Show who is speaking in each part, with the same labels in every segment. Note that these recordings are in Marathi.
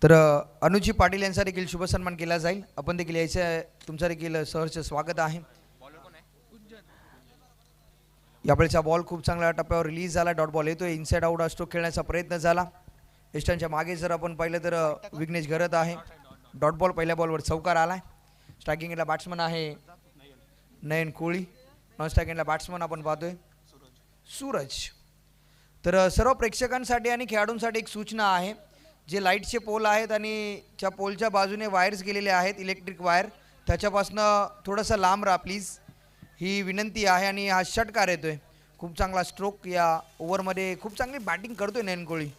Speaker 1: तर अनुजी पाटील यांचा देखील शुभ सन्मान केला जाईल. आपण देखील यायचं तुमचं देखील सहर्ष स्वागत आहे. यावेळेचा बॉल खूप चांगल्या टप्प्यावर रिलीज झाला. डॉट बॉल येतोय. इनसाइड आउट स्ट्रोक खेळण्याचा प्रयत्न झाला. एस्टनच्या मागे जर आपण पाहिलं तर विघ्नेश घरत आहे. डॉट बॉल पहिल्या बॉलवर चौकार आलाय. स्ट्रायकिंगला बॅट्समन आहे नयन कोळी. नॉन स्ट्रायकिंगला बॅट्समन आपण पाहतोय सूरज. तर सर्व प्रेक्षकांसाठी आणि खेळाडूंसाठी एक सूचना आहे. जे लाईटचे पोल आहेत आणि त्या पोलच्या बाजूने वायर्स गेलेले आहेत इलेक्ट्रिक वायर, त्याच्यापासनं थोडंसं लांब राहा प्लीज, ही विनंती आहे. आणि हा षटकार येतोय. खूप चांगला स्ट्रोक या ओव्हरमध्ये. खूप चांगली बॅटिंग करतोय नयन कोळी.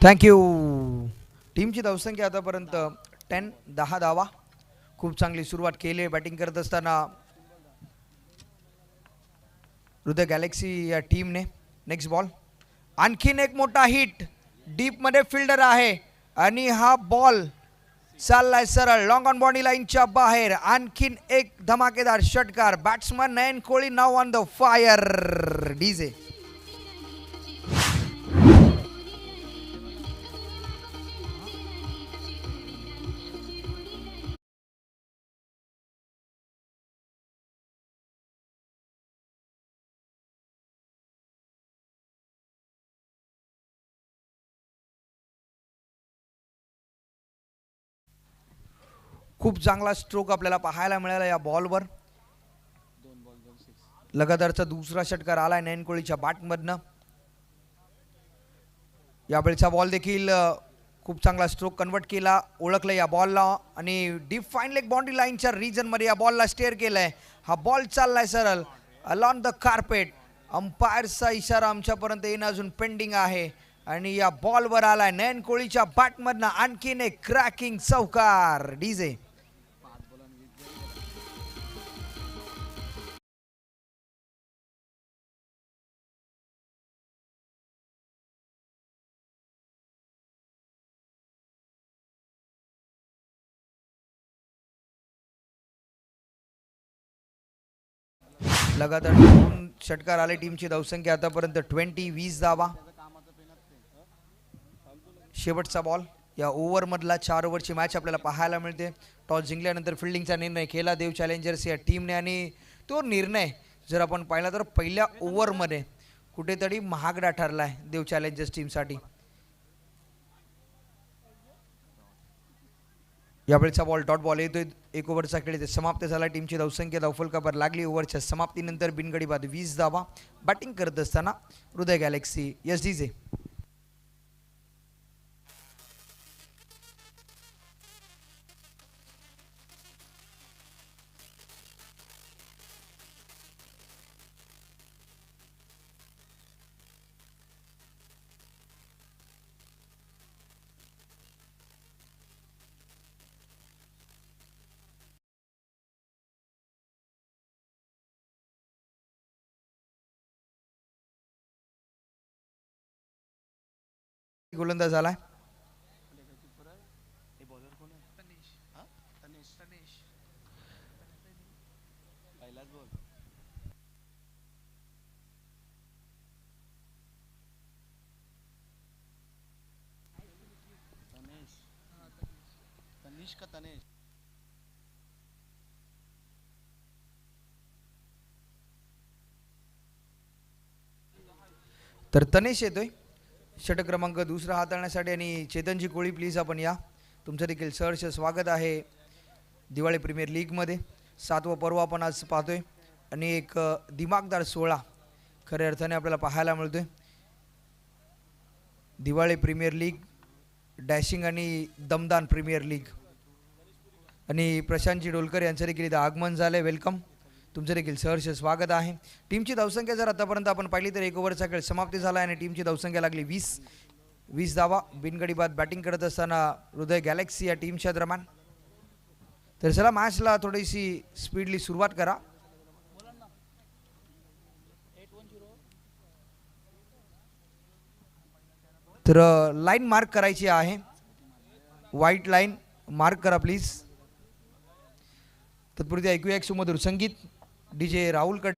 Speaker 1: थँक्यू. टीमची धावसंख्या आतापर्यंत 10 धावा. खूप चांगली सुरुवात केली आहे बॅटिंग करत असताना हृदय गॅलेक्सी या टीमने. Next ball. आणखीन एक मोठा हिट. डीपमध्ये फिल्डर आहे आणि हा बॉल चाललाय सरळ लॉंग ऑन बॉडी लाईनच्या बाहेर. आणखीन एक धमाकेदार षटकार. Batsman Nayan Koli now on the fire. DJ. खूप चांगला स्ट्रोक आपल्याला पाहायला मिळाला या बॉलवर. लगातारचा दुसरा षटकार आलाय नयन कोळीच्या बॅटमधनं. यावेळेचा बॉल देखील खूप चांगला स्ट्रोक कन्वर्ट केला. ओळखलं या बॉलला आणि डीप फाईन लेग बाउंड्री लाईनच्या रिजनमध्ये या बॉलला स्टेअर केलंय. हा बॉल चाललाय सरळ अलॉन द कार्पेट. अंपायरचा इशारा आमच्यापर्यंत येणं अजून पेंडिंग आहे आणि या बॉलवर आलाय नयन कोळीच्या बॅटमधनं आणखीन एक क्रॅकिंग चौकार. डीजे. लगातार 2 षटकार आले. टीमची धावसंख्या आतापर्यंत 20 धावा. शेवटचा बॉल या ओव्हरमधला 4 ओव्हरची मॅच आपल्याला पाहायला मिळते. टॉस जिंकल्यानंतर फिल्डिंगचा निर्णय केला देव चॅलेंजर्स या टीमने आणि तो निर्णय जर आपण पाहिला तर पहिल्या ओव्हरमध्ये कुठेतरी महागडा ठरला आहे देव चॅलेंजर्स टीमसाठी. यावेळेचा बॉल डॉट बॉल येतोय. 1 ओव्हरचा खेळ समाप्त झाला. टीमची धावसंख्या धावफलकावर लागली. ओव्हरच्या समाप्तीनंतर बिनगडी बाद 20 धावा. बॅटिंग करत असताना हृदय गॅलेक्सी. Yes DJ. गोलंदाज झालाय. तर तनेश येतोय षटक क्रमांक दुसरा हाताळण्यासाठी. आणि चेतनजी कोळी प्लीज आपण या. तुमचं देखील सहर्ष स्वागत आहे दिवाळी प्रीमियर लीगमध्ये. 7वं पर्व आपण आज पाहतोय आणि एक दिमागदार सोहळा खऱ्या अर्थाने आपल्याला पाहायला मिळतोय. दिवाळी प्रीमियर लीग डॅशिंग आणि दमदान प्रीमियर लीग. आणि प्रशांतजी डोलकर यांचं देखील इथं आगमन झालंय. वेलकम. तुमचं देखील सहर्ष स्वागत आहे. टीमची धावसंख्या जर आतापर्यंत आपण पाहिली तर 1 ओव्हरचा खेळ समाप्ती झाला आणि टीमची धावसंख्या लागली 20 धावा. बिनगडी बाद बॅटिंग करत असताना हृदय गॅलेक्सी या टीमच्या दरम्यान. तर चला मॅचला थोडीशी स्पीडली सुरुवात करा. तर लाईन मार्क करायची आहे. व्हाईट लाईन मार्क करा प्लीज. तत्पूर्वी ऐकूया एक सुमधुर संगीत DJ राहुल कट.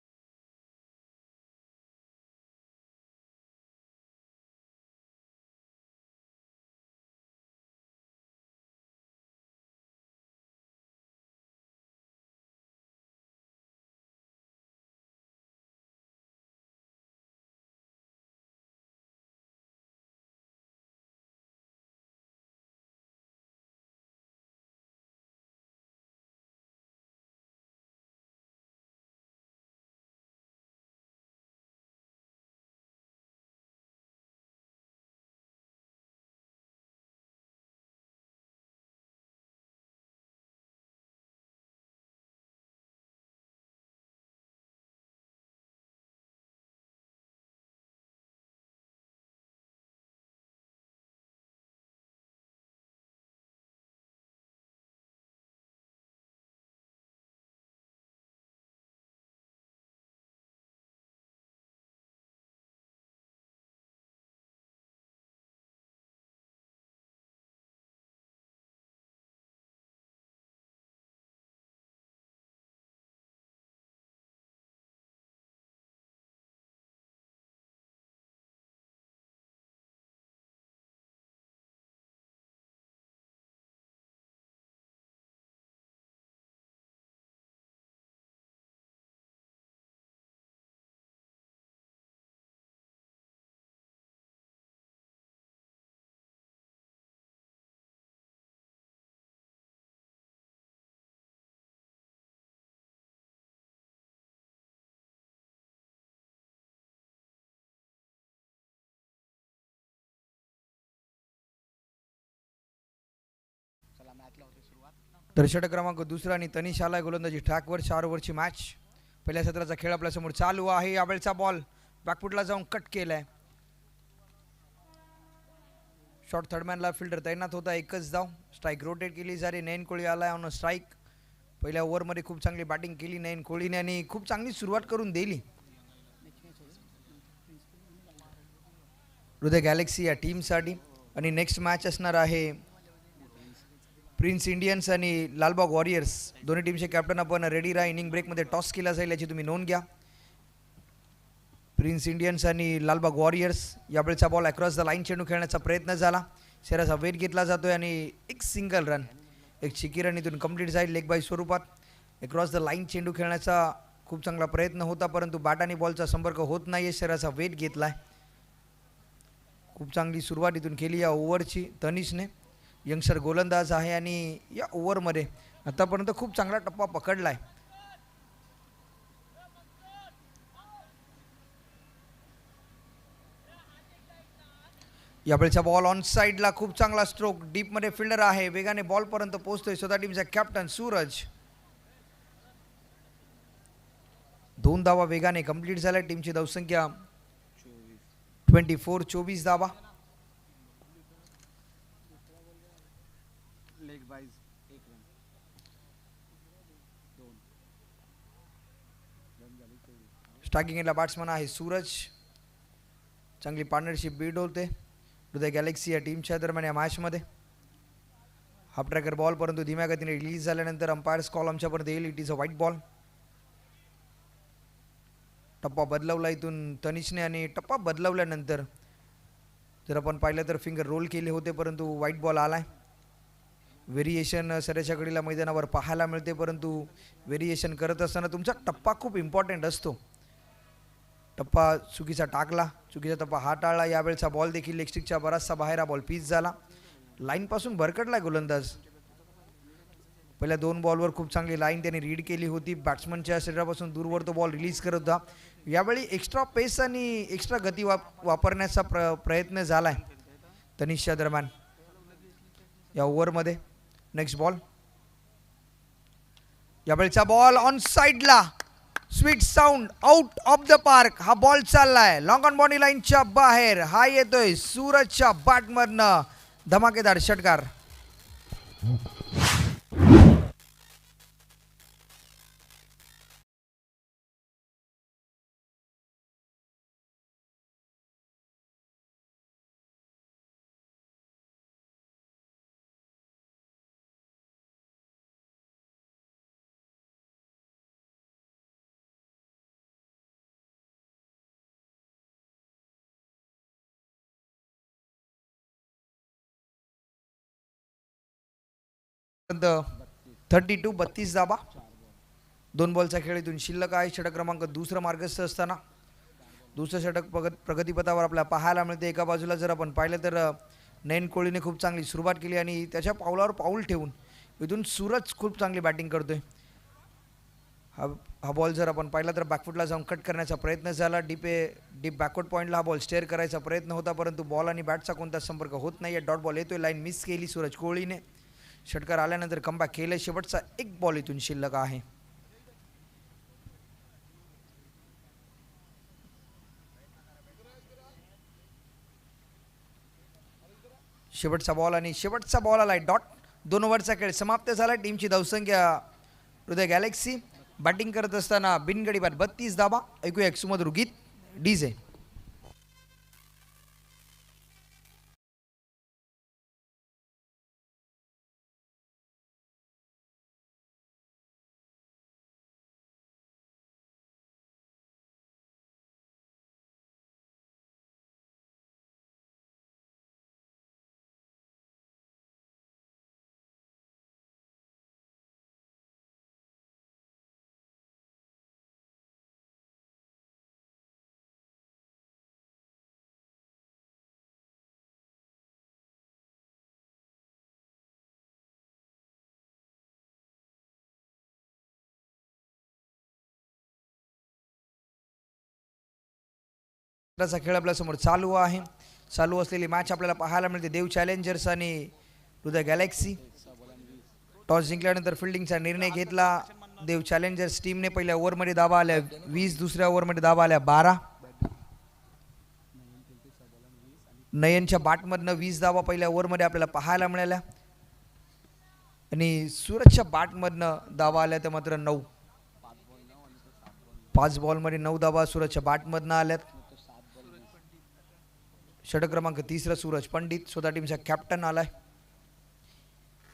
Speaker 1: दर्शक क्रमांक दुसरा आणि तनिष आलाय गोलंदाजी ट्रॅकवर. 4 ओव्हरची मॅच. पहिल्या सत्राचा खेळ आपल्या समोर चालू आहे. यावेळचा बॉल बॅकफुटला जाऊन कट केलाय. शॉर्ट थर्डमॅनला फिल्डर तैनात होता. एकच धाव. स्ट्राईक रोटेट केली झाली. नयन कोळी आलाय ऑन स्ट्राईक. पहिल्या ओव्हरमध्ये खूप चांगली बॅटिंग केली नयन कोळीने आणि खूप चांगली सुरुवात करून दिली हृदय गॅलेक्सी या टीमसाठी. आणि नेक्स्ट मॅच असणार आहे प्रिन्स इंडियन्स आणि लालबाग वॉरियर्स. दोन्ही टीमचे कॅप्टन आपण रेडी राहा. इनिंग ब्रेकमध्ये टॉस केला जाईल याची तुम्ही नोंद घ्या. प्रिन्स इंडियन्स आणि लालबाग वॉरियर्स. यावेळचा बॉल अक्रॉस द लाईन चेंडू खेळण्याचा प्रयत्न झाला. शेराचा वेट घेतला जातोय आणि एक सिंगल रन, एक चिकी रन इथून कंप्लीट जाईल लेग बाय स्वरूपात. अक्रॉस द लाईन चेंडू खेळण्याचा खूप चांगला प्रयत्न होता परंतु बॅट आणि बॉलचा संपर्क होत नाही. शेराचा वेट घेतलाय. खूप चांगली सुरुवात इथून केली या ओव्हरची तनिषने. यंगस्टर गोलंदाज आहे आणि या ओव्हरमध्ये आतापर्यंत खूप चांगला टप्पा पकडलाय. यावेळचा बॉल ऑन साईडला खूप चांगला स्ट्रोक. डीपमध्ये फिल्डर आहे. वेगाने बॉल पर्यंत पोहोचतोय स्वतः टीमचा कॅप्टन सूरज. 2 धावा वेगाने कंप्लीट झाल्या. टीमची धावसंख्या 24 धावा. स्टार्टिंगला बॅट्समन आहे सूरज. चांगली पार्टनरशिप बिल्ड होते हृदय गॅलेक्सी या टीमच्या दरम्यान या मॅचमध्ये. हाफ ट्रॅकर बॉल परंतु धीम्या गतीने रिलीज झाल्यानंतर अंपायर्स कॉल आमच्यापर्यंत येईल. It is a white ball. टप्पा बदलवला इथून तनिषने आणि टप्पा बदलवल्यानंतर जर आपण पाहिलं तर फिंगर रोल केले होते परंतु व्हाईट बॉल आलाय. व्हेरिएशन सरेच्या कडीला मैदानावर पाहायला मिळते परंतु व्हेरिएशन करत असताना तुमचा टप्पा खूप इम्पॉर्टंट असतो. टप्पा चुकीचा टाकला. चुकीचा टप्पा हा टाळला. यावेळचा बॉल देखील लेगस्टिकच्या बराचसा बाहेर हा बॉल पीच झाला. लाईनपासून भरकटलाय गोलंदाज. पहिल्या 2 बॉलवर खूप चांगली लाईन त्यांनी रीड केली होती. बॅट्समनच्या शरीरापासून दूरवर तो बॉल रिलीज करत होता. यावेळी एक्स्ट्रा पेस आणि एक्स्ट्रा गती वापरण्याचा प्रयत्न झालाय तनिषच्या दरम्यान या ओव्हरमध्ये. Next ball. यावेळचा बॉल ऑन साईडला. Sweet sound out of the park. हा बॉल चाललाय लॉंग ऑन बॉडी लाईनच्या बाहेर. हा येतोय सूरजच्या बॅटमधनं. धमाकेदार षटकार. 32 धाबा. 2 बॉलचा खेळ इथून शिल्लक आहे. षटक क्रमांक दुसरं मार्गस्थ असताना दुसरं षटक प्रगतीपथावर आपल्याला पाहायला मिळते. एका बाजूला जर आपण पाहिलं तर नयन कोहलीने खूप चांगली सुरुवात केली आणि त्याच्या पावलावर पाऊल ठेवून इथून सूरज खूप चांगली बॅटिंग करतोय. हा बॉल जर आपण पाहिला तर बॅकफुटला जाऊन कट करण्याचा प्रयत्न झाला. डीप बॅकवर्ड पॉईंटला हा बॉल स्टेअर करायचा प्रयत्न होता, परंतु बॉल आणि बॅटचा कोणताच संपर्क होत नाही. डॉट बॉल येतोय. लाईन मिस केली सूरज कोहलीने. षटकार आल्यानंतर कमबॅक केलं. शेवटचा एक बॉल इथून शिल्लक आहे. शेवटचा बॉल आणि शेवटचा बॉल आलाय. डॉट. 2 ओव्हरचा खेळ समाप्त झाला. टीमची धावसंख्या हृदय गॅलेक्सी बॅटिंग करत असताना बिनगडी बाद 32 धाबा. ऐकूया एक सुमधुर गीत डीजे. खेळ आपल्या समोर चालू आहे. चालू असलेली मॅच आपल्याला पाहायला मिळते. देव चॅलेंजर्स आणि हृदय गॅलेक्सी. टॉस जिंकल्यानंतर फिल्डिंगचा निर्णय घेतला देव चॅलेंजर्स टीमने. पहिल्या ओव्हरमध्ये धावा आल्या 20. दुसऱ्या ओव्हरमध्ये धावा आल्या 12. नयनच्या बॅटमधनं 20 धावा पहिल्या ओव्हरमध्ये आपल्याला पाहायला मिळाल्या आणि सूरजच्या बॅटमधनं धावा आल्या त्या मात्र 9. 5 बॉलमध्ये 9 धावा सूरजच्या बॅटमधनं आल्यात. षटक क्रमांक 3 सूरज पंडित स्वतः टीमचा कॅप्टन आलाय.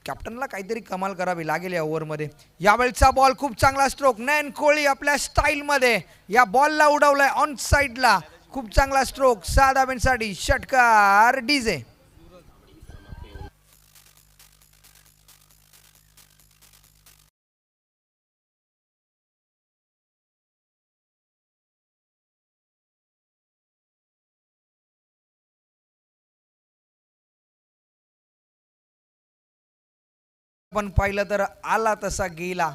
Speaker 1: कॅप्टनला काहीतरी कमाल करावी लागेल या ओव्हरमध्ये. यावेळचा बॉल खूप चांगला स्ट्रोक. नयन कोहली आपल्या स्टाईलमध्ये या बॉलला उडवलाय ऑन साईडला. खूप चांगला स्ट्रोक. 6 धाब्यांसाठी षटकार डीजे. पण पाहिलं तर आला तसा गेला.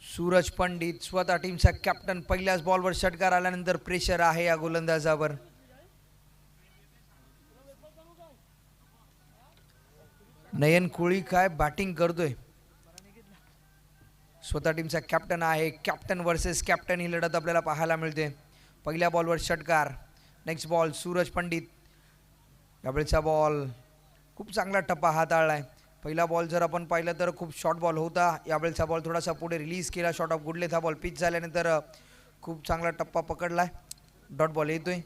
Speaker 1: सूरज पंडित स्वतः टीमचा कॅप्टन. पहिल्याच बॉलवर षटकार आल्यानंतर प्रेशर आहे या गोलंदाजावर. नयन कोहली काय बॅटिंग करतोय. स्वतः टीमचा कॅप्टन आहे. कॅप्टन वर्सेस कॅप्टन ही लढत आपल्याला पाहायला मिळते. पहिल्या बॉलवर षटकार. Next ball Suraj Pandit. यावेळेचा बॉल खूप चांगला टप्पा हाताळलाय. पहिला बॉल जर आपण पाहिलं तर खूप शॉर्ट बॉल होता. यावेळेचा बॉल थोडासा पुढे रिलीज केला. शॉर्ट ऑफ गुडलेथ हा बॉल पिच झाल्यानंतर खूप चांगला टप्पा पकडलाय. डॉट बॉल येतोय.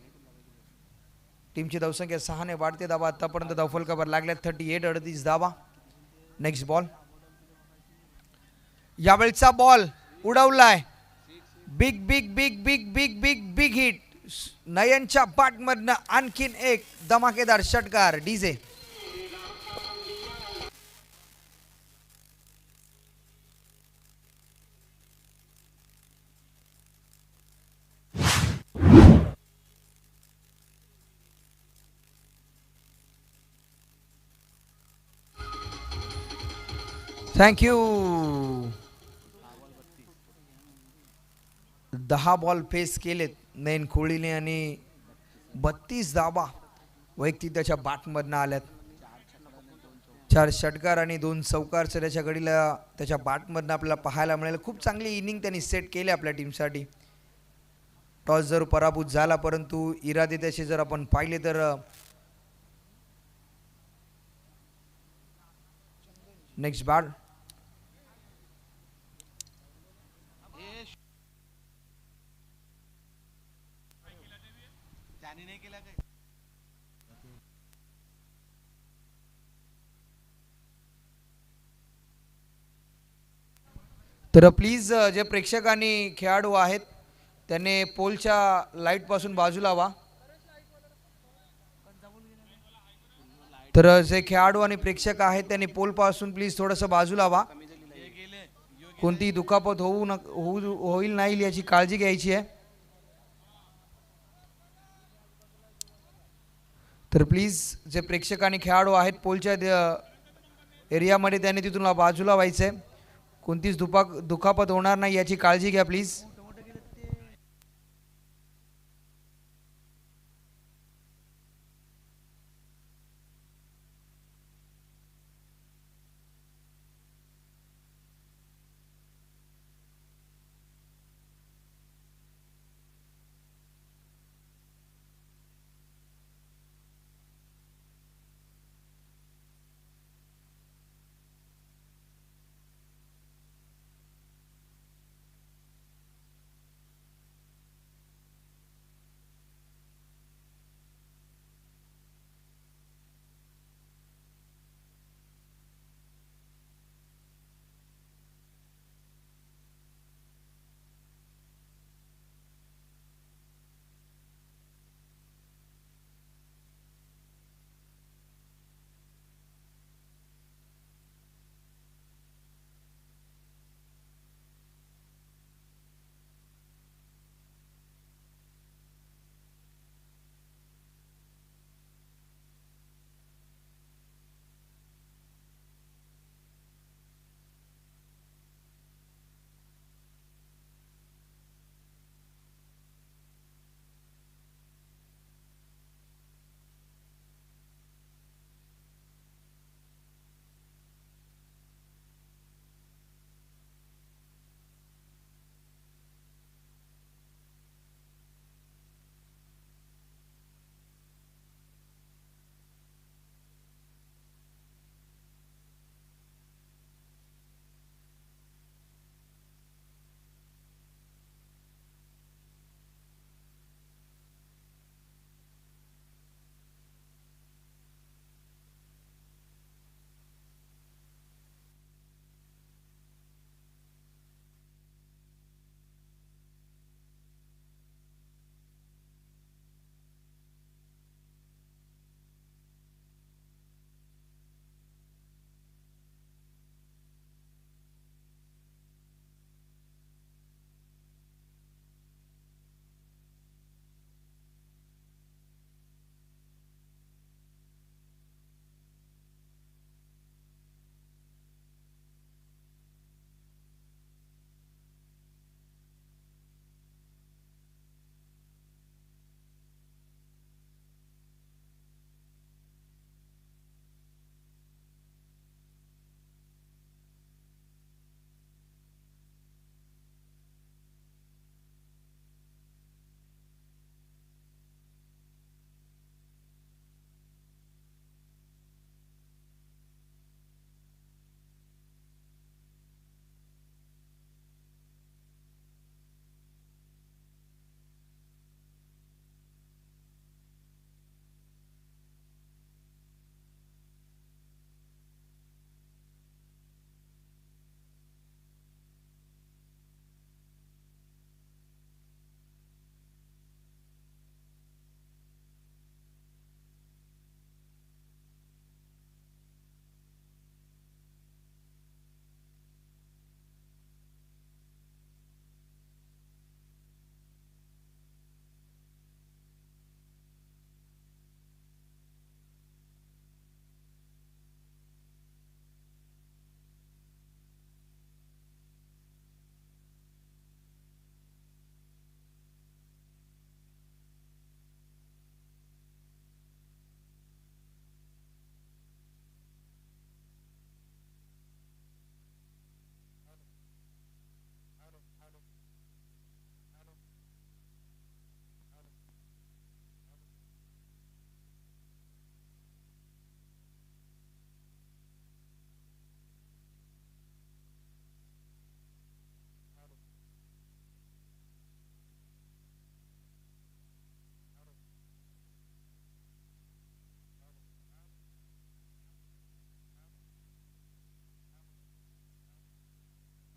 Speaker 1: टीमची धावसंख्या 6 ने वाढते. धावा आतापर्यंत धावफलकावर लागल्यात 38. 38 धावा. Next ball. यावेळचा बॉल उडवलाय. Big big big big big big big hit. नयनच्या बॅटमधनं आणखीन एक धमाकेदार षटकार डीजे. थँक्यू. 10 बॉल फेस केलेत नयन कोहलीने आणि 32 धावा वैयक्तिक त्याच्या बॅटमधनं आल्यात. 4 षटकार आणि 2 चौकार त्याच्या गडीला त्याच्या बॅटमधनं आपल्याला पाहायला मिळेल. खूप चांगली इनिंग त्यांनी सेट केली आपल्या टीमसाठी. टॉस जर पराभूत झाला, परंतु इरादे त्याचे जर आपण पाहिले तर नेक्स्ट बॅट. तर प्लीज जे प्रेक्षकांनी खेळाडू आहेत त्याने पोलच्या लाईटपासून बाजूला व्हा. तर जे खेळाडू आणि प्रेक्षक आहेत त्यांनी पोल पासून प्लीज थोडंसं बाजूला व्हा. कोणतीही दुखापत होईल नाही याची काळजी घ्यायची आहे. तर प्लीज जे प्रेक्षक आणि खेळाडू आहेत पोलच्या एरियामध्ये त्यांनी तिथून बाजूला व्हायचं आहे. कोणतीच दुखापत होणार नाही याची काळजी घ्या please.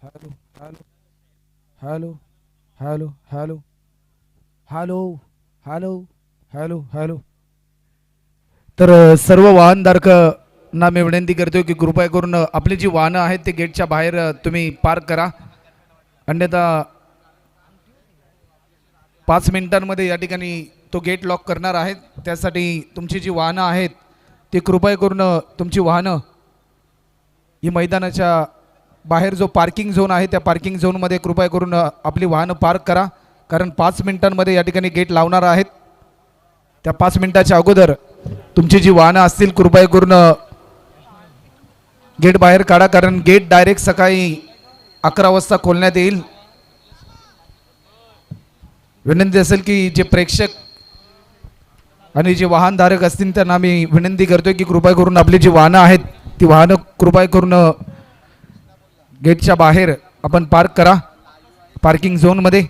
Speaker 2: Hello hello hello hello hello hello hello hello hello तर सर्व वाहनधारकांना मी विनंती करतोय की कृपया करून आपली जी वाहनं आहेत ते गेटच्या बाहेर तुम्ही पार्क करा. अन्यथा 5 मिनिटांमध्ये या ठिकाणी तो गेट लॉक करणार आहेत. त्यासाठी तुमची जी वाहनं आहेत ती कृपया करून तुमची वाहनं ही मैदानाच्या बाहेर जो पार्किंग झोन आहे त्या पार्किंग झोनमध्ये कृपया करून आपली वाहनं पार्क करा. कारण 5 मिनिटांमध्ये या ठिकाणी गेट लावणार आहेत. त्या 5 मिनिटाच्या अगोदर तुमची जी वाहनं असतील कृपया करून गेट बाहेर काढा. कारण गेट डायरेक्ट सकाळी 11 वाजता खोलण्यात येईल. विनंती असेल की जे प्रेक्षक आणि जे वाहनधारक असतील त्यांना मी विनंती करतोय की कृपया करून आपली जी वाहनं आहेत ती वाहनं कृपया करून गेटच्या बाहेर आपण पार्क करा पार्किंग झोनमध्ये.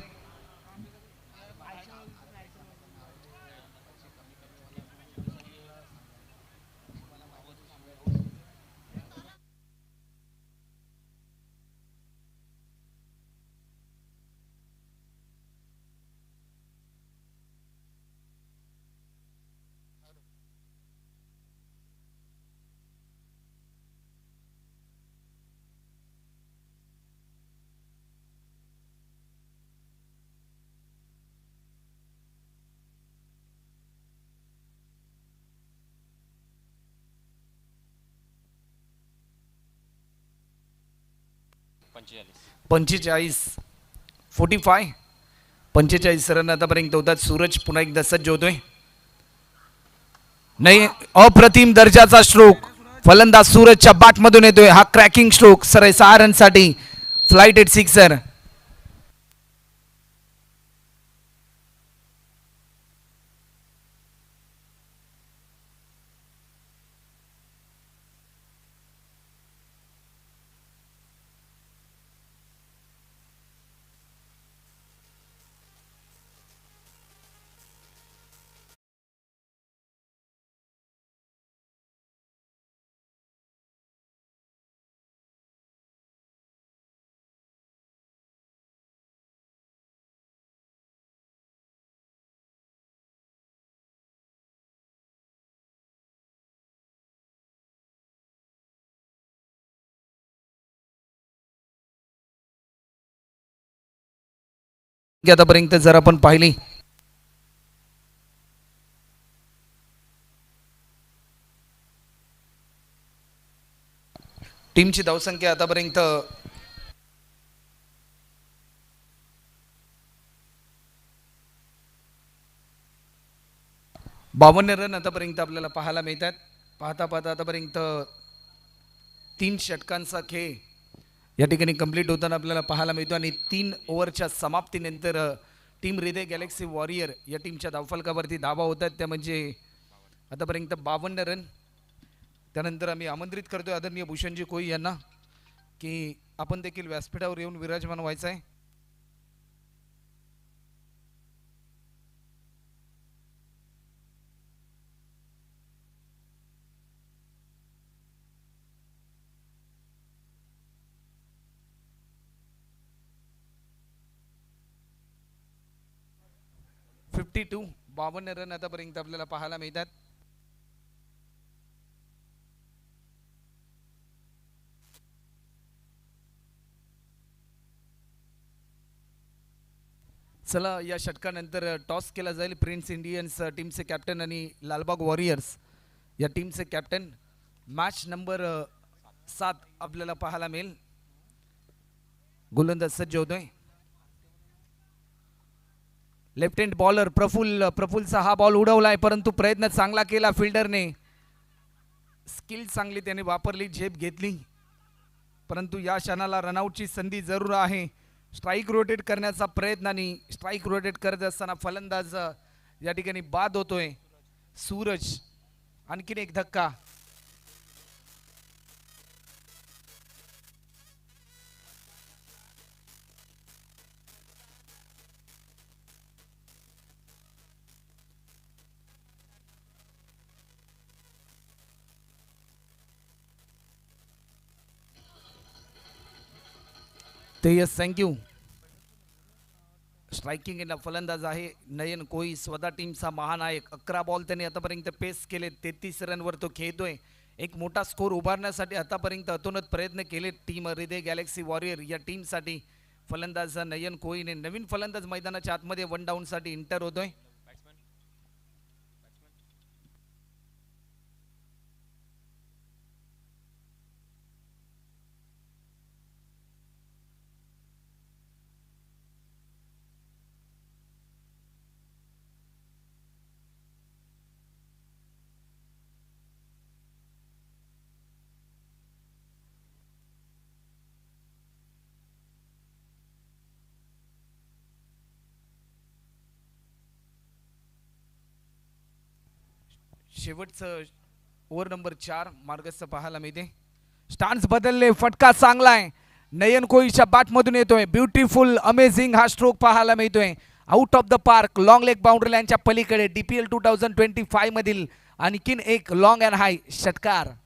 Speaker 2: पंचेचाळीस 45 रन आतापर्यंत होतात. सूरज पुन्हा एकदा सज्ज होतोय. नाही, अप्रतिम दर्जाचा स्ट्रोक फलंदाज सूरजच्या बॅटमधून येतोय. हा क्रॅकिंग स्ट्रोक 6 रनसाठी फ्लाइट एट सिक्सर. आतापर्यंत जर आपण पाहिली टीमची धावसंख्या आतापर्यंत 52 रन आतापर्यंत आपल्याला पाहायला मिळतात. पाहता पाहता आतापर्यंत 3 षटकांचा खेळ या ठिकाणी कंप्लीट होताना आपल्याला पाहायला मिळतो. आणि 3 ओव्हरच्या समाप्तीनंतर टीम हृदय गॅलेक्सी वॉरियर या टीमच्या धावफलकावरती धावा होतात. त्या म्हणजे आतापर्यंत 52 रन. त्यानंतर आम्ही आमंत्रित करतोय आदरणीय भूषणजी कोई यांना की आपण देखील व्यासपीठावर येऊन विराजमान व्हायचं आहे. फिफ्टी 52 रन आतापर्यंत आपल्याला पाहायला मिळतात. चला, या षटकानंतर टॉस केला जाईल. प्रिन्स इंडियन्स टीमचे कॅप्टन आणि लालबाग वॉरियर्स या टीमचे कॅप्टन. मॅच नंबर 7 आपल्याला पाहायला मिळेल. गोलंदाज सज्ज होतोय. लेफ्ट हँड बॉलर प्रफुल्लचा हा बॉल उडवलाय परंतु प्रयत्न चांगला केला फिल्डरने. स्किल चांगली त्याने वापरली, झेप घेतली, परंतु या क्षणाला रनआउटची संधी जरूर आहे. स्ट्राईक रोटेट करण्याचा प्रयत्न आणि स्ट्राईक रोटेट करत असताना फलंदाज या ठिकाणी बाद होतोय. सूरज आणखीन एक धक्का. ते यस, थँक्यू. स्ट्रायकिंग एंड फलंदाज आहे नयन कोई, स्वतः टीमचा महानायक. 11 बॉल त्याने आतापर्यंत पेस केले, 33 रनवर तो खेळतोय. एक मोठा स्कोर उभारण्यासाठी आतापर्यंत अतोनात प्रयत्न केले टीम हृदय गॅलेक्सी वॉरियर या टीमसाठी. फलंदाज नयन कोईने नवीन फलंदाज मैदानाच्या आतमध्ये वन डाऊनसाठी इंटर होतोय. शेवटचं ओव्हर नंबर 4 मार्गस्थ पाहायला मिळते. स्टान्स बदलले, फटका चांगला आहे. नयन कोईच्या बॅटमधून येतोय. ब्युटिफुल अमेझिंग हा स्ट्रोक पाहायला मिळतोय. Out of the park, long leg boundary लाईनच्या पलीकडे DPL 2025 मधील आणखीन एक लॉंग अँड हाय षटकार.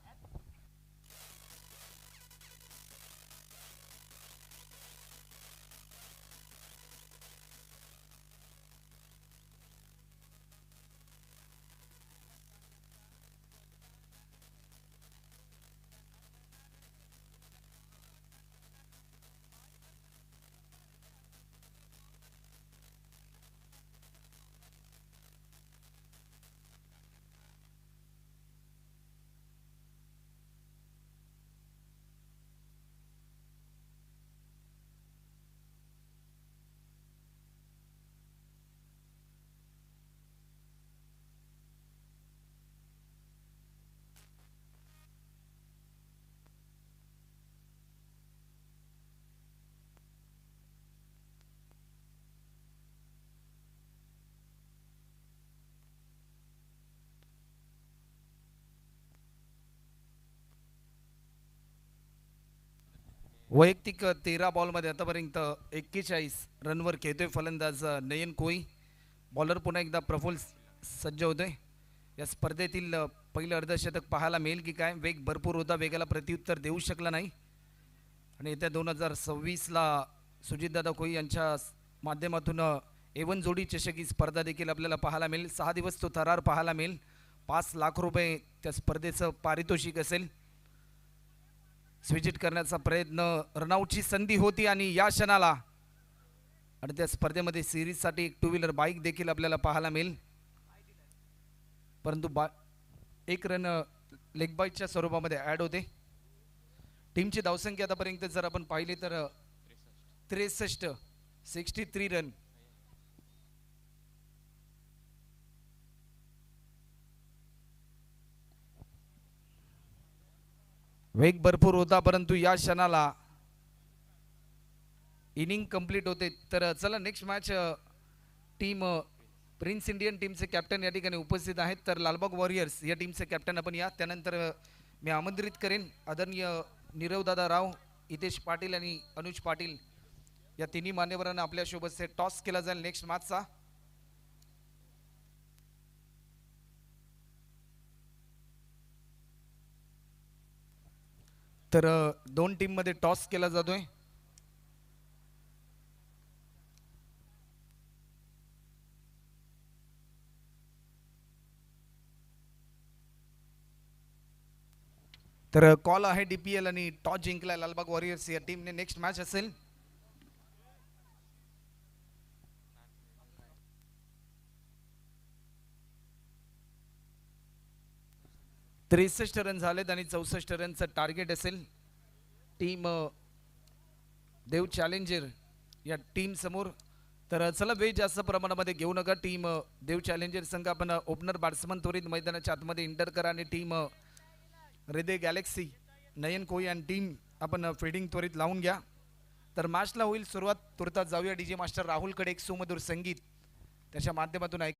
Speaker 2: वैयक्तिक 13 बॉलमध्ये आतापर्यंत 41 रनवर खेळतोय फलंदाज नयन कोई. बॉलर पुन्हा एकदा प्रफुल्ल सज्ज होतोय. या स्पर्धेतील पहिलं अर्धशतक पाहायला मिळेल की काय. वेग भरपूर होता, वेगाला प्रत्युत्तर देऊ शकला नाही. आणि येत्या 2026ला सुजितदादा कोई यांच्या माध्यमातून A1 जोडी चषक ही स्पर्धा देखील आपल्याला पाहायला मिळेल. 6 दिवस तो थरार पाहायला मिळेल. 5 लाख रुपये त्या स्पर्धेचं पारितोषिक असेल. स्विचिट करण्याचा प्रयत्न, रनआउटची संधी होती आणि या क्षणाला आणि त्या स्पर्धेमध्ये सिरीजसाठी एक 2 व्हीलर बाईक देखील आपल्याला पाहायला मिळेल. परंतु एक रन लेग बाईटच्या स्वरूपामध्ये ॲड होते. टीमची धावसंख्या आतापर्यंत जर आपण पाहिली तर 63 रन. वेग भरपूर होता, परंतु या क्षणाला इनिंग कंप्लीट होते. तर चला next match team prince Indian टीमचे कॅप्टन या ठिकाणी उपस्थित आहेत. तर लालबाग वॉरियर्स या टीमचे कॅप्टन आपण या. त्यानंतर मी आमंत्रित करेन आदरणीय नीरवदादा राव, हितेश पाटील आणि अनुज पाटील या तिन्ही मान्यवरांना आपल्यासोबत टॉस केला जाईल नेक्स्ट मॅचचा. तर दोन टीममध्ये टॉस केला जातोय. तर कॉल आहे DPL आणि टॉस जिंकलाय लालबाग वॉरियर्स या टीमने. नेक्स्ट मॅच असेल 63 रन झालेत आणि 64 रनचं टार्गेट असेल टीम देव चॅलेंजर या टीम समोर. तर चला वेळ जास्त प्रमाणामध्ये घेऊ नका. टीम देव चॅलेंजर संघ आपण ओपनर बॅट्समन त्वरित मैदानाच्या आतमध्ये इंटर करा आणि टीम हृदय गॅलेक्सी नयन कोई आणि टीम आपण फिल्डिंग त्वरित लावून घ्या. तर मॅचला होईल सुरुवात. तुर्तास जाऊया DJ मास्टर राहुलकडे एक सुमधुर संगीत त्याच्या माध्यमातून ऐक.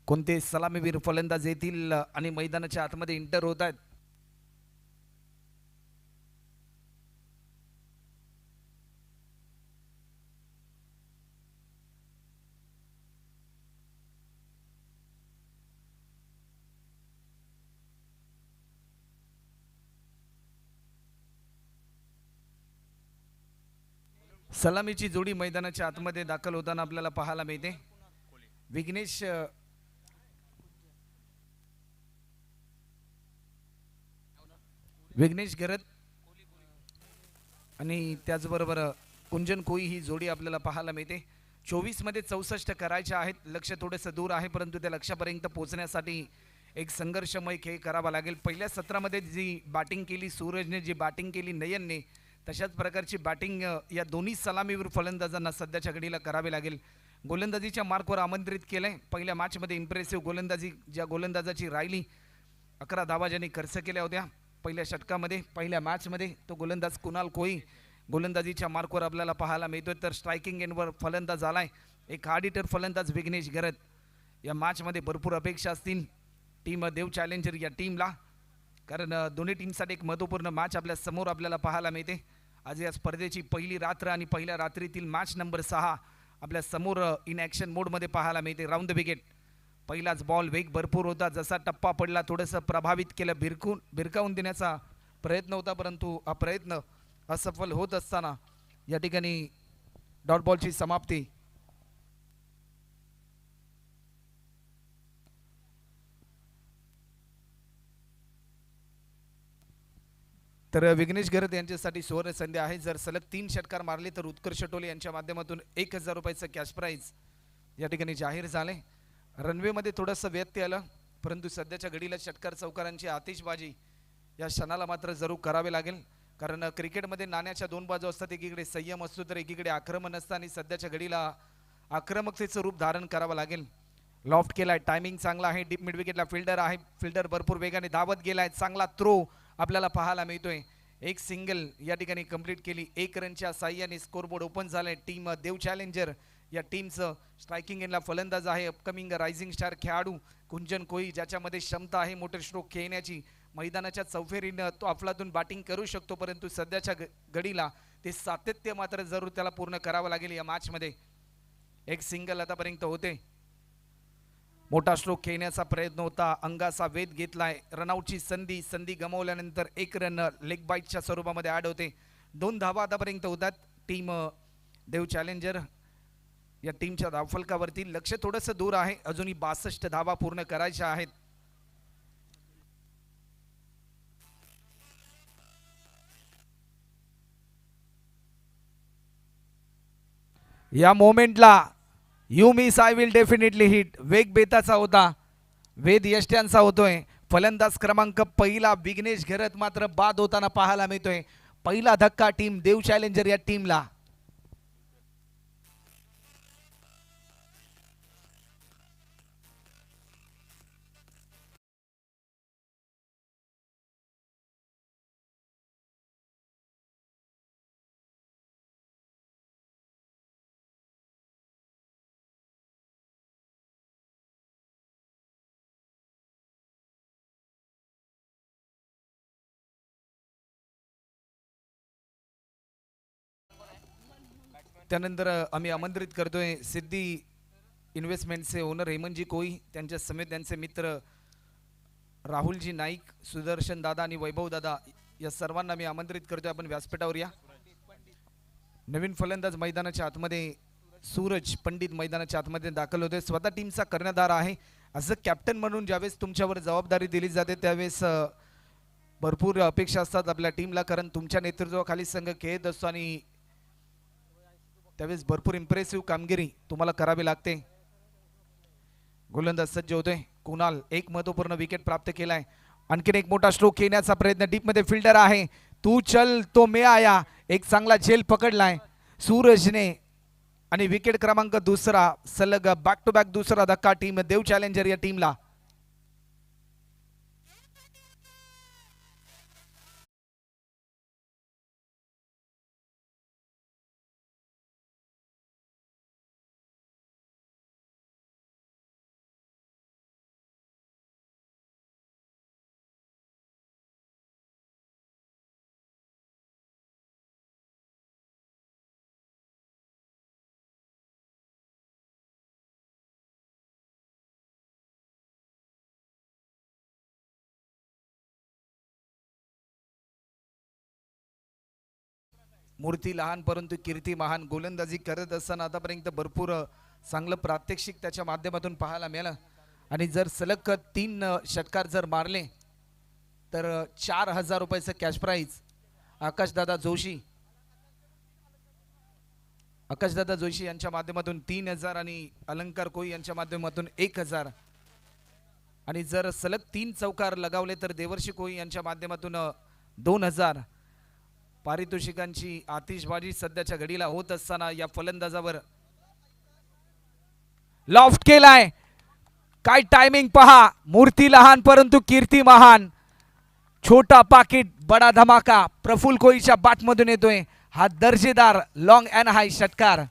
Speaker 2: कोणते सलामीवीर फलंदाज येतील आणि मैदानाच्या आतमध्ये इंटर होत आहेत. सलामीची जोडी मैदानाच्या आतमध्ये दाखल होताना आपल्याला पाहायला मिळते. विघ्नेश विघ्नेश गरत आणि त्याचबरोबर कुंजन कोई ही जोडी आपल्याला पाहायला मिळते. 24 मध्ये 64 करायचे आहेत. लक्ष थोडंसं दूर आहे, परंतु त्या लक्ष्यापर्यंत पोहोचण्यासाठी एक संघर्षमय खेळ करावा लागेल. पहिल्या सत्रामध्ये जी बॅटिंग केली सूरजने, जी बॅटिंग केली नयनने, तशाच प्रकारची बॅटिंग या दोन्ही सलामीवीर फलंदाजांना सध्याच्या घडीला करावी लागेल. गोलंदाजीच्या मार्कवर आमंत्रित केलंय. पहिल्या मॅचमध्ये इम्प्रेसिव्ह गोलंदाजी ज्या गोलंदाजाची राहिली, 11 धावा ज्यांनी खर्च केल्या होत्या पहिल्या षटकामध्ये, पहिल्या मॅचमध्ये, तो गोलंदाज कुणाल कोई गोलंदाजीच्या मार्कवर आपल्याला पाहायला मिळतोय. तर स्ट्रायकिंग एंडवर फलंदाज आलाय एक हार्ड हिटर फलंदाज विघ्नेश गरत. या मॅचमध्ये भरपूर अपेक्षा असतील टीम देव चॅलेंजर या टीमला, कारण दोन्ही टीमसाठी एक महत्त्वपूर्ण मॅच आपल्या समोर आपल्याला पाहायला मिळते. आज या स्पर्धेची पहिली रात्र आणि पहिल्या रात्रीतील मॅच नंबर 6 आपल्या समोर इन ॲक्शन मोडमध्ये पाहायला मिळते. राऊंड द विकेट, पहिलाच बॉल वेग भरपूर होता, जसा टप्पा पडला थोडंसं प्रभावित केलं, भिरकावून देण्याचा प्रयत्न होता, परंतु हा प्रयत्न असफल होत असताना या ठिकाणी डॉट बॉलची समाप्ती. तर विघ्नेश गरत यांच्यासाठी सुवर्ण संधी आहे. जर सलग 3 षटकार मारले तर उत्कर्ष टोले यांच्या माध्यमातून 1000 रुपयाचं कॅश प्राईज या ठिकाणी जाहीर झाले. रनवेमध्ये थोडंसं व्यत्यय आलं, परंतु सध्याच्या घडीला षटकार चौकारांची आतिषबाजी या क्षणाला मात्र जरूर करावे लागेल, कारण क्रिकेटमध्ये नाण्याच्या 2 बाजू असतात. एकीकडे संयम असतो तर एकीकडे आक्रमण असतं, आणि सध्याच्या घडीला आक्रमकतेचं रूप धारण करावं लागेल. लॉफ्ट केलाय, टायमिंग चांगला आहे, डीप मिड विकेटला फिल्डर आहे, फिल्डर भरपूर वेगाने धावत गेलाय, चांगला थ्रो आपल्याला पाहायला मिळतोय. एक सिंगल या ठिकाणी कंप्लीट केली. 1 रनच्या साह्याने स्कोरबोर्ड ओपन झालाय. टीम देव चॅलेंजर या टीमचं स्ट्रायकिंग एंडला फलंदाज आहे अपकमिंग रायझिंग स्टार खेळाडू कुंजन कोई, ज्याच्यामध्ये क्षमता आहे मोठे स्ट्रोक खेळण्याची. मैदानाच्या चौफेरीनं तो अफलातून बॅटिंग करू शकतो, परंतु सध्याच्या घडीला ते सातत्य मात्र जरूर त्याला पूर्ण करावं लागेल. या मॅचमध्ये एक सिंगल आतापर्यंत होते, मोठा स्ट्रोक खेळण्याचा प्रयत्न होता, अंगाचा वेध घेतलाय. रनआउटची संधी गमावल्यानंतर 1 रन लेग बाईटच्या स्वरूपामध्ये ॲड होते. 2 धावा आतापर्यंत होतात. टीम देव चॅलेंजर या टीमच्या धावफलकावरती लक्ष थोडंसं दूर आहे, अजूनही 62 धावा पूर्ण करायच्या आहेत. या मोमेंटला you miss I will definitely hit, वेग बेताचा होता, वेद यष्ट्यांचा होतोय. फलंदाज क्रमांक पहिला विघ्नेश गरत मात्र बाद होताना पाहायला मिळतोय. पहिला धक्का टीम देव चॅलेंजर या टीमला. त्यानंतर आम्ही आमंत्रित करतोय सिद्धी इन्व्हेस्टमेंटचे ओनर हेमंतजी कोई, त्यांच्या समेत त्यांचे मित्र राहुलजी नाईक, सुदर्शन दादा आणि वैभव दादा, या सर्वांना मी आमंत्रित करतोय. आपण व्यासपीठावर या. नवीन फलंदाज मैदानाच्या आतमध्ये सूरज पंडित मैदानाच्या आतमध्ये दाखल होते. स्वतः टीमचा कर्णधार आहे. असं कॅप्टन म्हणून ज्यावेळेस तुमच्यावर जबाबदारी दिली जाते त्यावेळेस भरपूर अपेक्षा असतात आपल्या टीमला, कारण तुमच्या नेतृत्वाखाली संघ खेळत असतो आणि त्यावेळेस भरपूर इम्प्रेसिव्ह कामगिरी तुम्हाला करावी लागते. गोलंदाज सज्ज होतोय. कुणाल एक महत्त्वपूर्ण विकेट प्राप्त केलाय. आणखीन एक मोठा स्ट्रोक खेळण्याचा प्रयत्न, डीप मध्ये फिल्डर आहे, तू चल तो मे आया, एक चांगला झेल पकडलाय सूरजने, आणि विकेट क्रमांक 2 सलग बॅक टू बॅक दुसरा धक्का टीम देव चॅलेंजर या टीमला. मूर्ती लहान परंतु कीर्ती महान. गोलंदाजी करत असताना आतापर्यंत भरपूर चांगलं प्रात्यक्षिक त्याच्या माध्यमातून पाहायला मिळालं. आणि जर सलग 3 षटकार जर मारले तर 4,000 रुपयाचं कॅश प्राईज आकाशदादा जोशी यांच्या माध्यमातून 3,000 आणि अलंकार कोळी यांच्या माध्यमातून 1,000. आणि जर सलग 3 चौकार लगावले तर देवर्षी कोळी यांच्या माध्यमातून 2,000. पारितोषिकांची आतिषबाजी सध्याच्या घडीला होत असताना या फलंदाजावर लॉफ्ट केलाय. काय टायमिंग पहा. मूर्ती लहान परंतु कीर्ती महान. छोटा पाकिट बडा धमाका. प्रफुल्ल कोळीच्या बॅटमधून येतोय हा दर्जेदार लॉंग अँड हाय षटकार.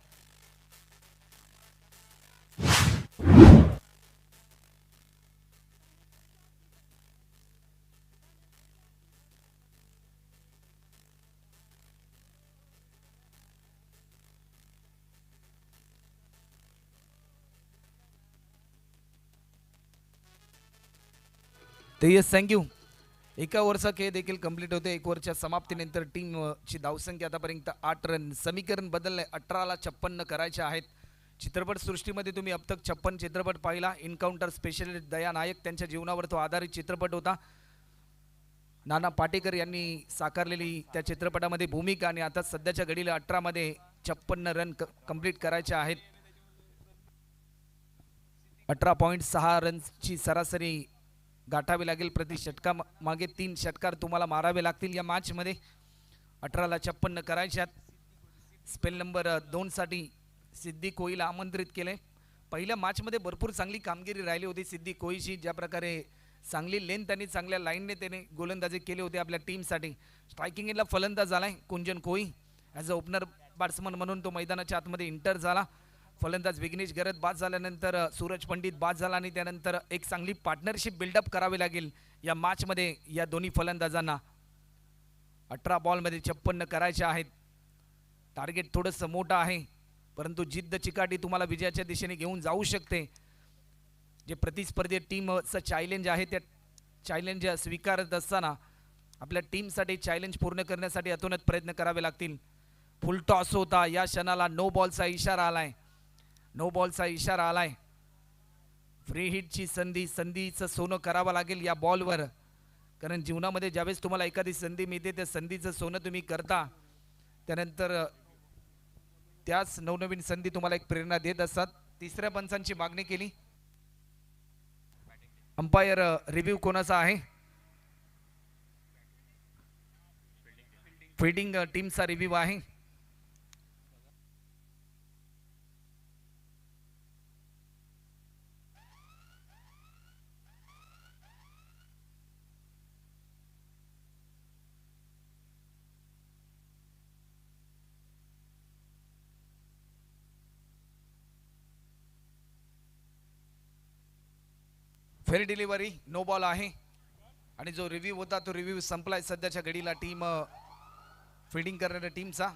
Speaker 2: तर येस थँक्यू. एका ओव्हरचा खेळ देखील कंप्लीट होते. 1 ओव्हरच्या समाप्तीनंतर टीमची धावसंख्या आतापर्यंत 8 रन. समीकरण बदलले. 18ला 56 करायचे आहेत. चित्रपट सृष्टीमध्ये तुम्ही अब तक 56 चित्रपट पाहिला. एन्काउंटर स्पेशलिस्ट दया नायक त्यांच्या जीवनावर तो आधारित चित्रपट होता. नाना पाटेकर यांनी साकारलेली त्या चित्रपटामध्ये भूमिका. आणि आता सध्याच्या घडीला 18मध्ये 56 रन कंप्लीट करायचे आहेत. 18.6 रनची सरासरी गाठावी लागेल प्रति षटका मागे. 3 षटकार तुम्हाला मारावे लागतील या मॅचमध्ये. 18ला 56 करायच्यात. स्पेल नंबर 2 साठी सिद्धी कोळीला आमंत्रित केले. पहिल्या मॅचमध्ये भरपूर चांगली कामगिरी राहिली होती सिद्धी कोळीची. ज्या प्रकारे चांगली लेंथ आणि चांगल्या लाईनने त्याने गोलंदाजी केली होती आपल्या टीमसाठी. स्ट्रायकिंग एंडला फलंदाज झालाय कुंजन कोळी. ॲज अ ओपनर बॅट्समन म्हणून तो मैदानाच्या आतमध्ये इंटर झाला. फलंदाज विघ्नेश गरत बाद झाल्यानंतर सूरज पंडित बाद झाला. आणि त्यानंतर एक चांगली पार्टनरशिप बिल्डअप करावी लागेल या मॅचमध्ये या दोन्ही फलंदाजांना. 18 बॉलमध्ये 56 करायचे आहेत. टार्गेट थोडंसं मोठं आहे परंतु जिद्द चिकाटी तुम्हाला विजयाच्या दिशेने घेऊन जाऊ शकते. जे प्रतिस्पर्धी टीमचं चॅलेंज आहे त्या चॅलेंज स्वीकारत असताना आपल्या टीमसाठी चॅलेंज पूर्ण करण्यासाठी अतोनात प्रयत्न करावे लागतील. फुल टॉस होता. या क्षणाला नो बॉलचा इशारा आलाय. फ्री हिटची संधीचं सोनं करावं लागेल या बॉलवर. कारण जीवनामध्ये ज्यावेळेस तुम्हाला एखादी संधी मिळते त्या संधीचं सोनं तुम्ही करता. त्यानंतर त्याच नवनवीन संधी तुम्हाला एक प्रेरणा देत असतात. तिसऱ्या पंचांची मागणी केली. अंपायर रिव्ह्यू कोणाचा आहे? फिल्डिंग टीमचा रिव्ह्यू आहे. फेअर डिलिव्हरी नो बॉल आहे. आणि जो रिव्ह्यू होता तो रिव्ह्यू संपलाय सध्याच्या घडीला टीम फिल्डिंग करणाऱ्या टीमचा.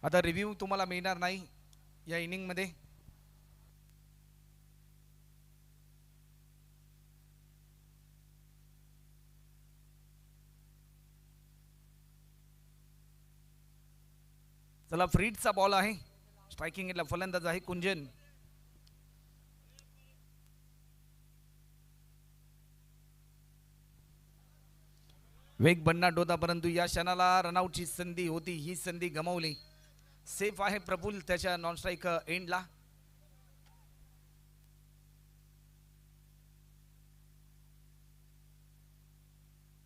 Speaker 2: आता रिव्ह्यू तुम्हाला मिळणार नाही या इनिंगमध्ये. चला फ्रीडचा बॉल आहे. स्ट्रायकिंग एंडला फलंदाज आहे कुंजन. वेग भन्नाट होता परंतु या क्षणाला रनआउटची संधी होती. ही संधी गमावली. सेफ आहे प्रफुल्ल त्याच्या नॉन स्ट्राईक एंडला.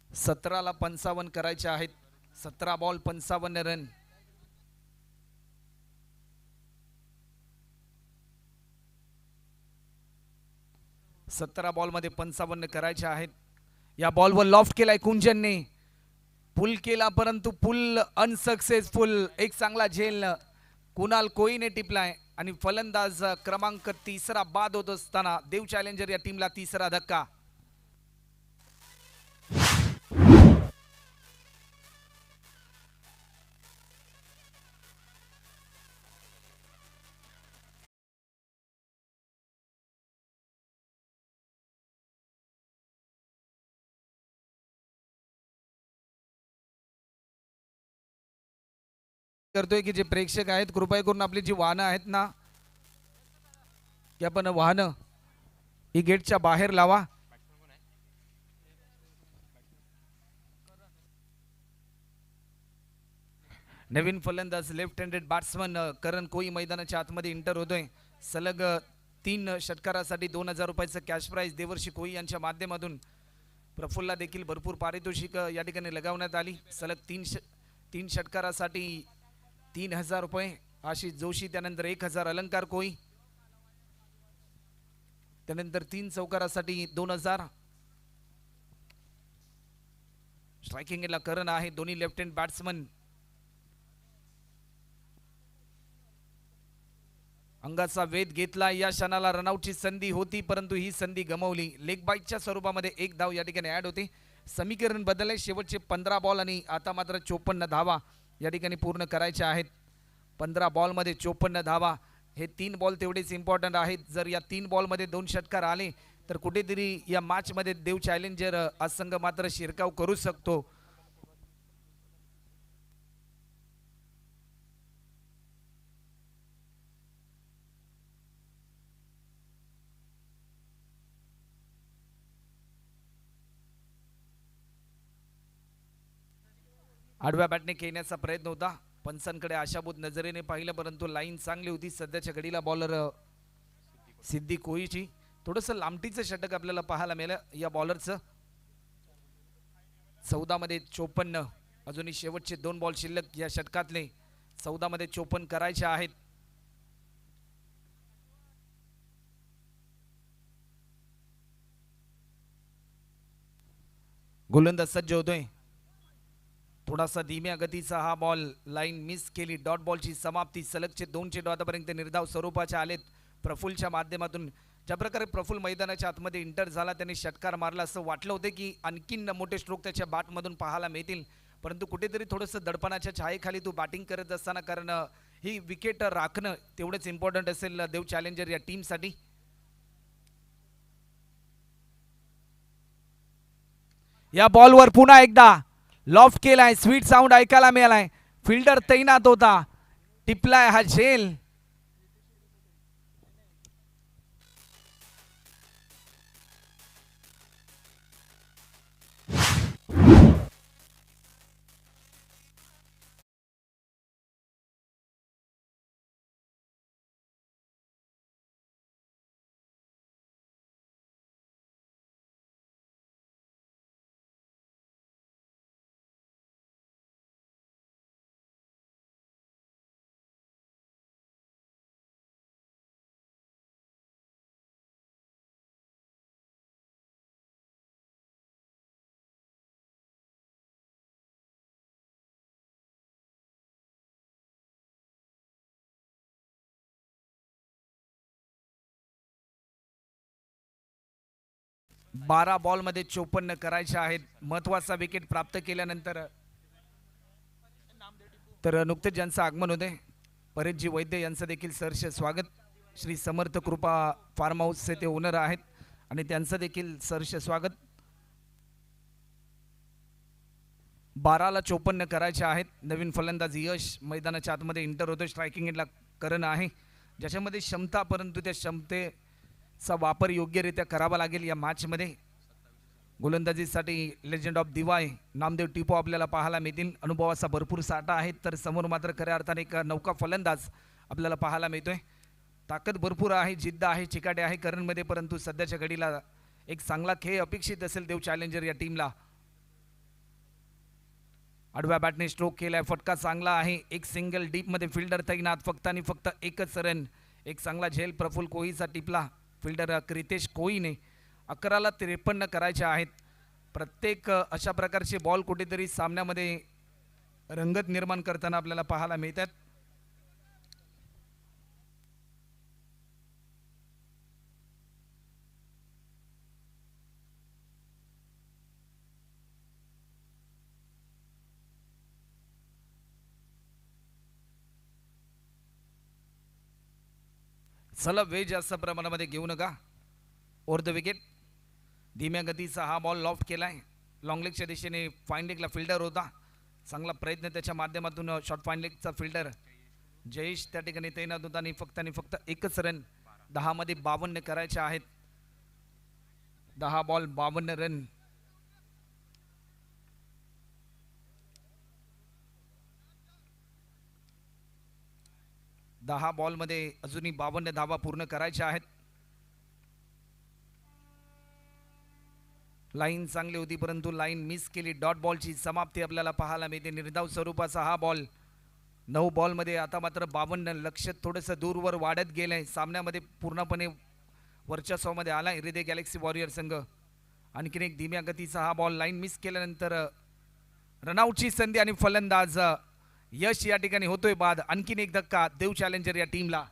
Speaker 2: सतराला 55 करायचे आहेत. 17 बॉल 55 रन. सतरा बॉलमध्ये 55 करायचे आहेत. या बॉलवर लॉफ्ट केलाय कुंजनने. पुल केला परंतु पुल अनसक्सेसफुल. एक चांगला झेल कुणाल कोळीने टिपलाय. आणि फलंदाज क्रमांक 3 बाद होत असताना देव चॅलेंजर या टीमला 3रा धक्का. करतोय की जे प्रेक्षक आहेत कृपया करून आपली जी वाहनं आहेत ना की आपण वाहनं ही गेटच्या बाहेर लावा. नवीन फलंदाज लेफ्ट हँडेड बॅट्समन करण कोई मैदानाच्या आतमध्ये इंटर होतोय. सलग 3 षटकारासाठी 2000 रुपयाचं कॅश प्राइज देवर्षी कोई यांच्या माध्यमातून प्रफुल्ला देखील भरपूर पारितोषिक या ठिकाणी लगावण्यात आली. सलग 3 षटकारासाठी 3000 रुपये आशिष जोशी, त्यानंतर 1000 अलंकार कोई, त्यानंतर 3 चौकारासाठी 2000. स्ट्रायकिंगला करण आहे. दोन्ही लेफ्ट हँड बॅट्समन अंगाचा वेध घेतला. या क्षणाला रनआउटची संधी होती परंतु ही संधी गमावली. लेग बाईटच्या स्वरूपामध्ये एक धाव या ठिकाणी ऍड होते. समीकरण बदलले. शेवटचे 15 बॉल आणि आता मात्र 54 धावा या ठिकाणी पूर्ण करायच्या आहेत. 15 बॉलमध्ये 54 धावा. हे 3 बॉल तेवढेच इम्पॉर्टंट आहेत. जर या 3 बॉलमध्ये 2 षटकार आले तर कुठेतरी या मॅचमध्ये देव चॅलेंजर आज संघ मात्र शिरकाव करू शकतो. आडव्या बॅटने खेळण्याचा प्रयत्न होता. पंचांकडे आशाभूत नजरेने पाहिलं परंतु लाईन चांगली होती. सध्याच्या घडीला बॉलर सिद्धी कोहीची थोडंसं लांबटीचं षटक आपल्याला पाहायला मिळालं या बॉलरचं. 14 मध्ये 54. अजूनही शेवटचे 2 बॉल शिल्लक या षटकातले. 14 मध्ये 54 करायचे आहेत. गोलंदाज सज्ज होतोय. थोडासा धीम्या गतीचा हा बॉल, लाईन मिस केली. डॉट बॉलची समाप्ती. सलगचे 2 चेंडू आतापर्यंत निर्धाव स्वरूपाचे आलेत प्रफुलच्या माध्यमातून. ज्या प्रकारे प्रफुल मैदानाच्या आतमध्ये इंटर झाला, त्याने षटकार मारला असं वाटलं होतं की आणखीन मोठे स्ट्रोक त्याच्या बॅटमधून पाहायला मिळतील परंतु कुठेतरी थोडंसं दडपणाच्या छायेखाली तू बॅटिंग करत असताना, कारण ही विकेट राखणं तेवढंच इम्पॉर्टंट असेल देव चॅलेंजर या टीमसाठी. या बॉलवर पुन्हा एकदा लॉफ्ट केलाय. स्वीट साऊंड ऐकायला मिळालाय. फिल्डर तैनात होता. टिपलाय हा झेल. बारा बॉल मध्ये 54 करायचे आहेत. महत्वाचा विकेट प्राप्त केल्यानंतर तर नुकतेच ज्यांचं आगमन होते परेशजी वैद्य यांचं देखील सहर्ष स्वागत. श्री समर्थ कृपा फार्म हाऊसचे ते ओनर आहेत आणि त्यांचं देखील सहर्ष स्वागत. 12ला 54 करायचे आहेत. नवीन फलंदाज यश मैदानाच्या आतमध्ये इंटर होतो. स्ट्रायकिंग एंडला करण आहे ज्याच्यामध्ये क्षमता, परंतु त्या क्षमतेचा वापर योग्यरित्या करावा लागेल या मॅचमध्ये. गोलंदाजीसाठी लेजंड ऑफ दिवाय नामदेव टिपो आपल्याला पाहायला मिळतील. अनुभवाचा भरपूर साठा आहे तर समोर मात्र खऱ्या अर्थाने एक नौका फलंदाज आपल्याला पाहायला मिळतोय. ताकद भरपूर आहे, जिद्द आहे, चिकाटे आहे करणमध्ये, परंतु सध्याच्या घडीला एक चांगला खेळ अपेक्षित असेल देव चॅलेंजर या टीमला. आडव्या बॅटने स्ट्रोक केलाय. फटका चांगला आहे. एक सिंगल डीपमध्ये फिल्डर तैनात. फक्त आणि फक्त एकच रन. एक चांगला झेल प्रफुल कोहीचा टिपला. फिल्डर क्रितेश कोहीने. 11ला 53 करायचे आहेत. प्रत्येक अशा प्रकारचे बॉल कुठेतरी सामन्यामध्ये रंगत निर्माण करताना आपल्याला पाहायला मिळतात. चला वेळ जास्त प्रमाणामध्ये घेऊ नका. Over the wicket. धीम्या गतीचा हा बॉल लॉफ्ट केलाय. लॉंग लेगच्या दिशेने फाईन लेगला फिल्डर होता. चांगला प्रयत्न त्याच्या माध्यमातून शॉर्ट पॉईंट लेगचा फिल्डर जयेश त्या ठिकाणी तैनात होता आणि फक्त एकच रन 10 मध्ये 52 करायचे आहेत. 10 बॉल 52 रन. दहा बॉल मध्ये अजूनही 52 धावा पूर्ण करायच्या आहेत. लाईन चांगली होती परंतु लाईन मिस केली. डॉट बॉलची समाप्ती आपल्याला पाहायला मिळते. निर्धाव स्वरूपाचा हा बॉल. 9 बॉलमध्ये आता मात्र 52. लक्ष थोडंसं दूरवर वाढत गेलंय. सामन्यामध्ये पूर्णपणे वर्चस्वामध्ये आला हृदय गॅलेक्सी वॉरियर संघ. आणखीन एक धीम्या गतीचा हा बॉल लाईन मिस केल्यानंतर रनआउटची संधी आणि फलंदाज यश या ठिकाणी होतोय बाद. आणखीन एक धक्का देव चॅलेंजर या टीमला.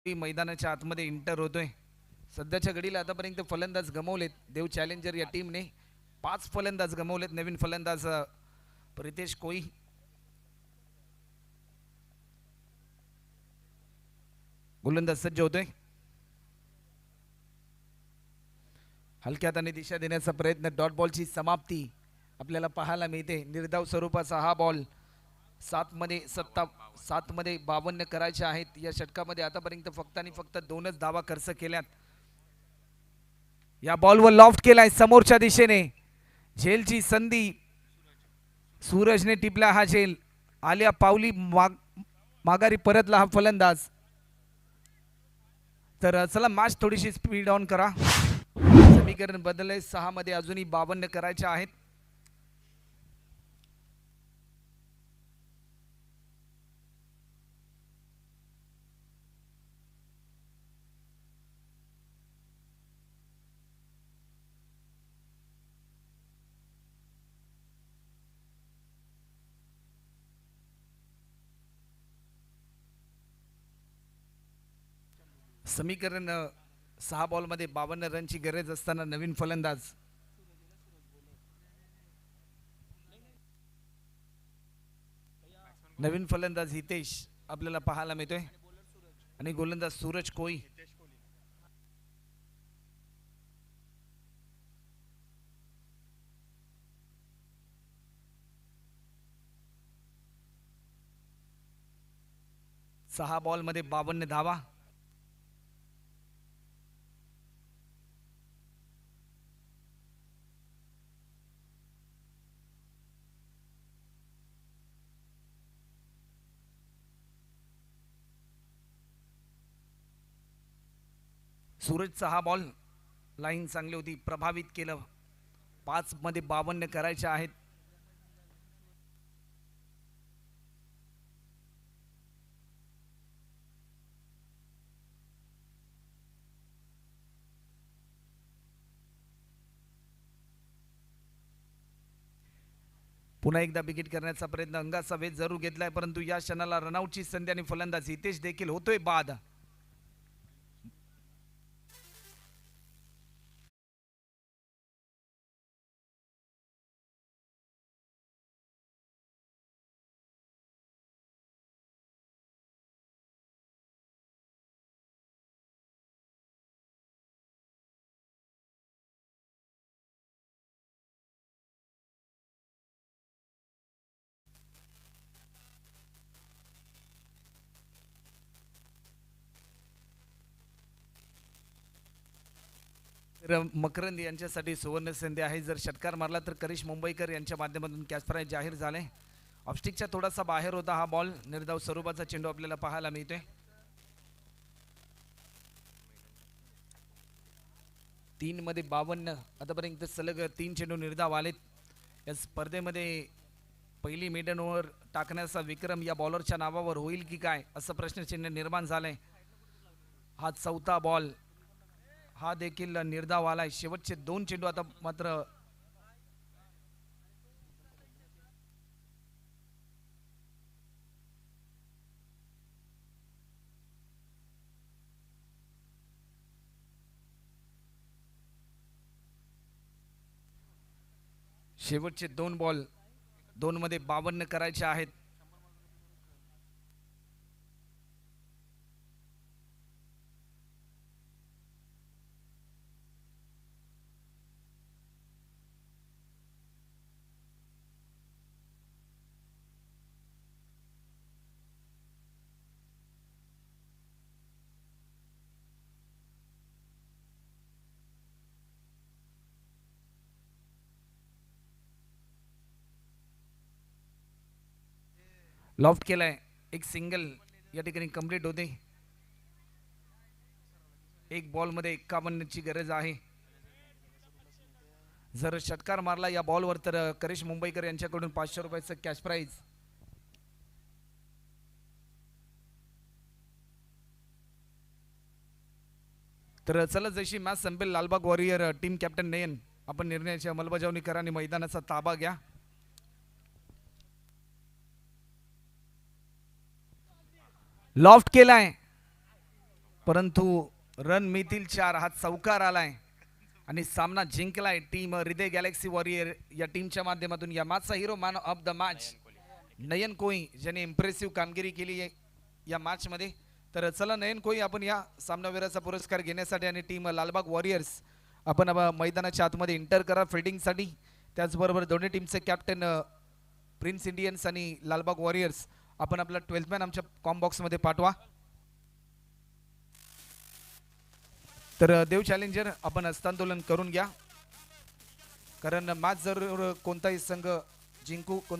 Speaker 2: मैदानाच्या आतमध्ये इंटर होतोय. सध्याच्या घडीला आतापर्यंत फलंदाज गमावलेत देव चॅलेंजर या टीमने. 5 फलंदाज गमावलेत. नवीन फलंदाज प्रितेश कोई. गोलंदाज सज्ज होतोय. हलक्यात आणि दिशा देण्याचा प्रयत्न. डॉट बॉलची समाप्ती आपल्याला पाहायला मिळते. निर्धाव स्वरूपाचा हा बॉल. 7 मध्ये 52 करायचे आहेत. या षटकामध्ये आतापर्यंत फक्त आणि फक्त 2च धावा खर्च केल्यात. या बॉलवर लॉफ्ट केलाय समोरच्या दिशेने. झेलची संधी. सूरजने टिपला हा झेल. आल्या पावली माघारी परतला हा फलंदाज. तर चला मॅच थोडीशी स्पीड ऑन करा. समीकरण बदलले. 6 मध्ये अजूनही 52 करायचे आहेत. समीकरण 6 बॉलमध्ये 52 रनची गरज असताना नवीन फलंदाज हितेश आपल्याला पाहायला मिळतोय आणि गोलंदाज सूरज कोई. सहा बॉल मध्ये 52 धावा. सूरजचा हा बॉल. लाईन चांगली होती. प्रभावित केलं. 5 मध्ये 52 करायचे आहेत. पुन्हा एकदा विकेट करण्याचा प्रयत्न. अंगाचा वेध जरूर घेतलाय परंतु या क्षणाला रनआउटची संधी आणि फलंदाज हितेश देखील होतोय बाद. तर मकरंद यांच्यासाठी सुवर्ण संधी आहे. जर षटकार मारला तर करिश मुंबईकर यांच्या माध्यमातून कॅच प्राइज जाहीर झाले. ऑफस्टिकच्या थोडासा बाहेर होता हा बॉल. निर्धाव स्वरूपाचा चेंडू आपल्याला पाहायला मिळतोय. तीन मध्ये 52 आतापर्यंत सलग 3 चेंडू निर्धाव आलेत. या स्पर्धेमध्ये पहिली मेडन ओव्हर टाकण्याचा विक्रम या बॉलरच्या नावावर होईल की काय असं प्रश्नचिन्ह निर्माण झालंय. हा चौथा बॉल हा देखील निर्धाव आलाय. शेवटचे 2 चेंडू आता मात्र शेवटचे 2 बॉल 2 मध्ये 52 करायचे आहेत. लॉफ्ट केलाय. एक सिंगल या ठिकाणी कंप्लीट होते. एक बॉल मध्ये 51 ची गरज आहे. जर षटकार मारला या बॉलवर तर करिश मुंबईकर यांच्याकडून 500 रुपयाचं कॅश प्राइज. तर चला जशी मॅच संपेल लालबाग वॉरियर टीम कॅप्टन नयन आपण निर्णयाची अंमलबजावणी करा आणि मैदानाचा ताबा घ्या. लॉफ्ट केलाय परंतु रन मिळतील 4. हा चौकार आलाय आणि सामना जिंकलाय टीम हृदय गॅलेक्सी वॉरियर या टीमच्या माध्यमातून. या मॅचचा hero man of the match Nayan कोई ज्याने इम्प्रेसिव्ह कामगिरी केली या मॅच मध्ये. तर चला नयन कोई आपण या सामनावीराचा पुरस्कार घेण्यासाठी आणि टीम लालबाग वॉरियर्स आपण मैदानाच्या आतमध्ये इंटर करा फिल्डिंगसाठी. त्याचबरोबर दोन्ही टीमचे कॅप्टन प्रिन्स इंडियन्स आणि लालबाग वॉरियर्स आपण आपला 12th मॅन आमच्या कॉम बॉक्समध्ये पाठवा. तर देव चॅलेंजर आपण हस्तांदोलन करून घ्या कारण मॅच जर कोणताही संघ जिंकू कोणता